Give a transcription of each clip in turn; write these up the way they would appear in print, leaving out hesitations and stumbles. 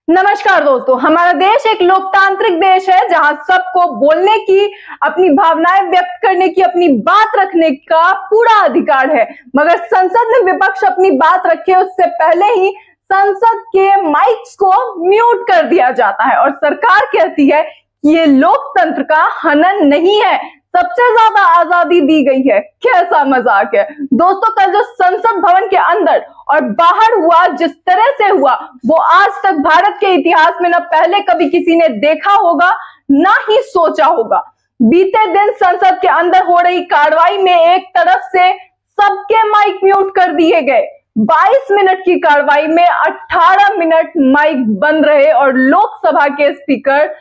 नमस्कार दोस्तों, हमारा देश एक लोकतांत्रिक देश है जहां सबको बोलने की, अपनी भावनाएं व्यक्त करने की, अपनी बात रखने का पूरा अधिकार है। मगर संसद में विपक्ष अपनी बात रखे उससे पहले ही संसद के माइक्स को म्यूट कर दिया जाता है और सरकार कहती है कि ये लोकतंत्र का हनन नहीं है, सबसे ज्यादा आजादी दी गई है। कैसा मजाक है दोस्तों। कल जो संसद भवन के अंदर और बाहर हुआ, जिस तरह से हुआ, वो आज तक भारत के इतिहास में न पहले कभी किसी ने देखा होगा, ना ही सोचा होगा। बीते दिन संसद के अंदर हो रही कार्रवाई में एक तरफ से सबके माइक म्यूट कर दिए गए। 22 मिनट की कार्रवाई में 18 मिनट माइक बंद रहे और लोकसभा के स्पीकर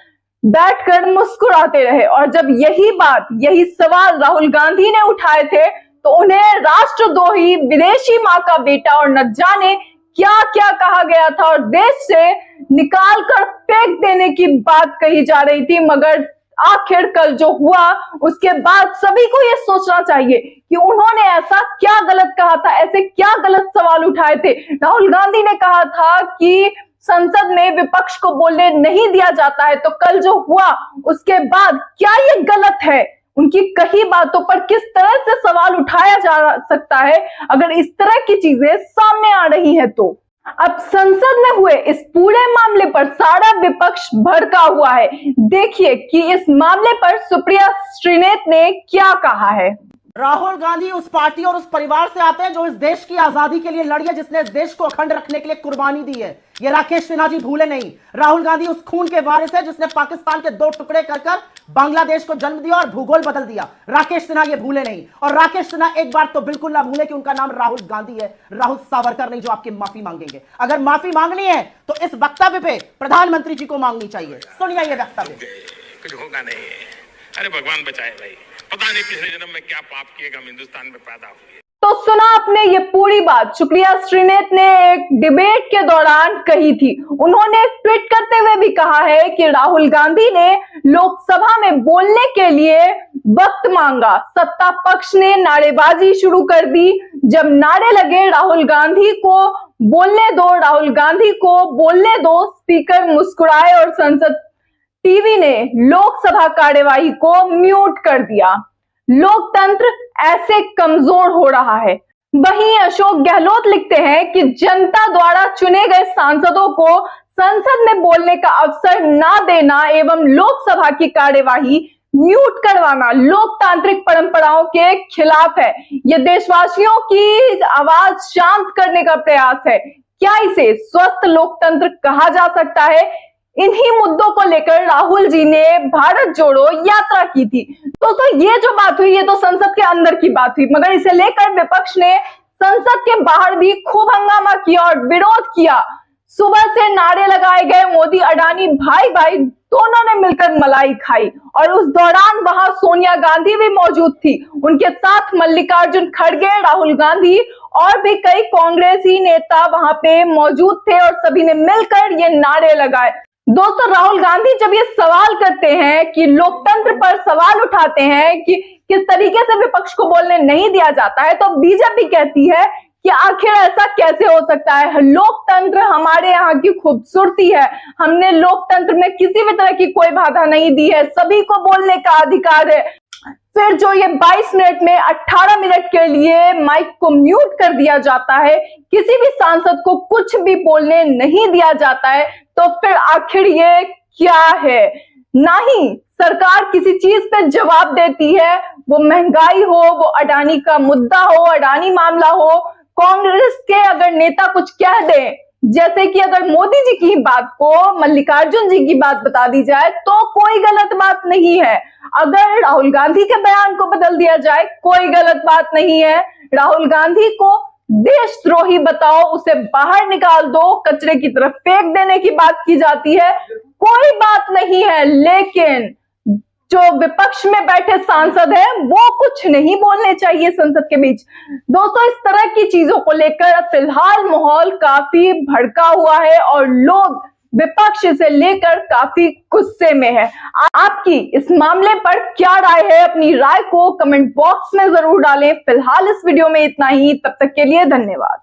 बैठकर मुस्कुराते रहे। और जब यही सवाल राहुल गांधी ने उठाए थे तो उन्हें राष्ट्रद्रोही, विदेशी मां का बेटा और न जाने क्या क्या कहा गया था और देश से निकाल कर फेंक देने की बात कही जा रही थी। मगर आखिर कल जो हुआ उसके बाद सभी को यह सोचना चाहिए कि उन्होंने ऐसा क्या गलत कहा था, ऐसे क्या गलत सवाल उठाए थे। राहुल गांधी ने कहा था कि संसद में विपक्ष को बोलने नहीं दिया जाता है, तो कल जो हुआ उसके बाद क्या ये गलत है? उनकी कही बातों पर किस तरह से सवाल उठाया जा सकता है अगर इस तरह की चीजें सामने आ रही है? तो अब संसद में हुए इस पूरे मामले पर सारा विपक्ष भड़का हुआ है। देखिए कि इस मामले पर सुप्रिया श्रीनेत ने क्या कहा है। राहुल गांधी उस पार्टी और उस परिवार से आते हैं जो इस देश की आजादी के लिए लड़ी है, जिसने इस देश को अखंड रखने के लिए कुर्बानी दी है। ये राकेश सिन्हा जी भूले नहीं। राहुल गांधी उस खून के वारिस है जिसने पाकिस्तान के 2 टुकड़े कर बांग्लादेश को जन्म दिया और भूगोल बदल दिया। राकेश सिन्हा ये भूले नहीं। और राकेश सिन्हा एक बार तो बिल्कुल ना भूले कि उनका नाम राहुल गांधी है, राहुल सावरकर नहीं, जो आपकी माफी मांगेंगे। अगर माफी मांगनी है तो इस वक्तव्य पे प्रधानमंत्री जी को मांगनी चाहिए। सुनिए ये वक्तव्य। कुछ होगा नहीं। अरे भगवान बचाए भाई, पता नहीं पिछले जन्म में क्या पाप किए हम हिंदुस्तान में पैदा हुए। तो सुना आपने ये पूरी बात सुप्रिया श्रीनेत ने एक डिबेट के दौरान कही थी। उन्होंने एक ट्वीट करते हुए भी कहा है कि राहुल गांधी ने लोकसभा में बोलने के लिए वक्त मांगा, सत्ता पक्ष ने नारेबाजी शुरू कर दी। जब नारे लगे राहुल गांधी को बोलने दो, राहुल गांधी को बोलने दो, स्पीकर मुस्कुराए और संसद टीवी ने लोकसभा कार्यवाही को म्यूट कर दिया। लोकतंत्र ऐसे कमजोर हो रहा है। वहीं अशोक गहलोत लिखते हैं कि जनता द्वारा चुने गए सांसदों को संसद में बोलने का अवसर ना देना एवं लोकसभा की कार्यवाही म्यूट करवाना लोकतांत्रिक परंपराओं के खिलाफ है। यह देशवासियों की आवाज शांत करने का प्रयास है। क्या इसे स्वस्थ लोकतंत्र कहा जा सकता है? इन्हीं मुद्दों को लेकर राहुल जी ने भारत जोड़ो यात्रा की थी। दोस्तों ये जो बात हुई, ये तो संसद के अंदर की बात हुई, मगर इसे लेकर विपक्ष ने संसद के बाहर भी खूब हंगामा किया और विरोध किया। सुबह से नारे लगाए गए, मोदी अडानी भाई भाई दोनों ने मिलकर मलाई खाई। और उस दौरान वहां सोनिया गांधी भी मौजूद थी, उनके साथ मल्लिकार्जुन खड़गे, राहुल गांधी और भी कई कांग्रेसी नेता वहां पे मौजूद थे और सभी ने मिलकर ये नारे लगाए। दोस्तों राहुल गांधी जब ये सवाल करते हैं कि लोकतंत्र पर सवाल उठाते हैं कि किस तरीके से विपक्ष को बोलने नहीं दिया जाता है, तो बीजेपी कहती है कि आखिर ऐसा कैसे हो सकता है? लोकतंत्र हमारे यहाँ की खूबसूरती है, हमने लोकतंत्र में किसी भी तरह की कोई बाधा नहीं दी है, सभी को बोलने का अधिकार है। फिर जो ये 22 मिनट में 18 मिनट के लिए माइक को म्यूट कर दिया जाता है, किसी भी सांसद को कुछ भी बोलने नहीं दिया जाता है, तो फिर आखिर ये क्या है? ना ही सरकार किसी चीज पे जवाब देती है, वो महंगाई हो, वो अडानी का मुद्दा हो, अडानी मामला हो, कांग्रेस के अगर नेता कुछ कह दें, जैसे कि अगर मोदी जी की बात को मल्लिकार्जुन जी की बात बता दी जाए तो कोई गलत बात नहीं है। अगर राहुल गांधी के बयान को बदल दिया जाए कोई गलत बात नहीं है। राहुल गांधी को देशद्रोही बताओ, उसे बाहर निकाल दो, कचरे की तरफ फेंक देने की बात की जाती है, कोई बात नहीं है। लेकिन जो विपक्ष में बैठे सांसद हैं वो कुछ नहीं बोलने चाहिए संसद के बीच। दोस्तों इस तरह की चीजों को लेकर फिलहाल माहौल काफी भड़का हुआ है और लोग विपक्ष से लेकर काफी गुस्से में है। आपकी इस मामले पर क्या राय है? अपनी राय को कमेंट बॉक्स में जरूर डालें। फिलहाल इस वीडियो में इतना ही, तब तक के लिए धन्यवाद।